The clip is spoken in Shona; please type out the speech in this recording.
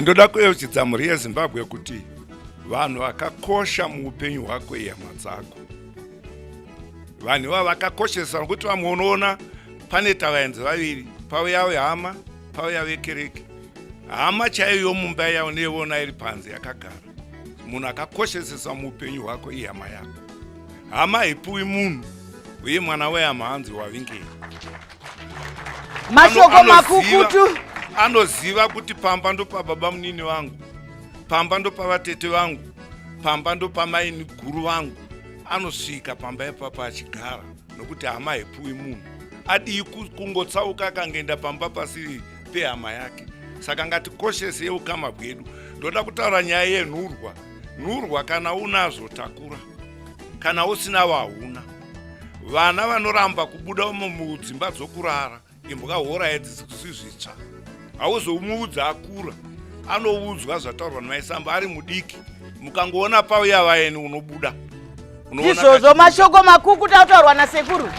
Ndoda kuyeuchidza mhuri yeZimbabwe kuti vanhu vakakosha muupenyu hwako ihama dzako. Vanhu ava vakakoshesa nokuti vamwe unoona pane tavaenzi vaviri, pauya wehama, pauya wekereke. Hama chaiyo mumba yavo neiona iri panze yakagara. Munhu akakoshesesa muupenyu hwako ihama yako. Hama haipuwi munhu, uye mwana wehama hanzi wavingei. Mashoko makukutu. Anoziva kuti pamba ndo pababa munini wangu, pamba ndo pavatete vangu, pamba ndo pamaini guru vangu. Anosvika pamba ipapa achigara, nokuti hama haipuwi munhu. Adii kungotsauka akangoenda pamba pasiri pehama yake. Saka ngatikoshesei ukama hwedu. Ndoda kutaura nyaya yenhurwa. Nhurwa kana unazvo takura, kana usina wahuna. Vana vanoramba kubuda mudzimba dzokurara, imbwa hora idzi dzisizvitsva. Hauzomuudza akura, anoudzwa zvataurwa namaisamba ari mudiki. Mukangoona pauya vaeni unobuda. Izvozvo mashoko makukutu ataurwa nasekuru.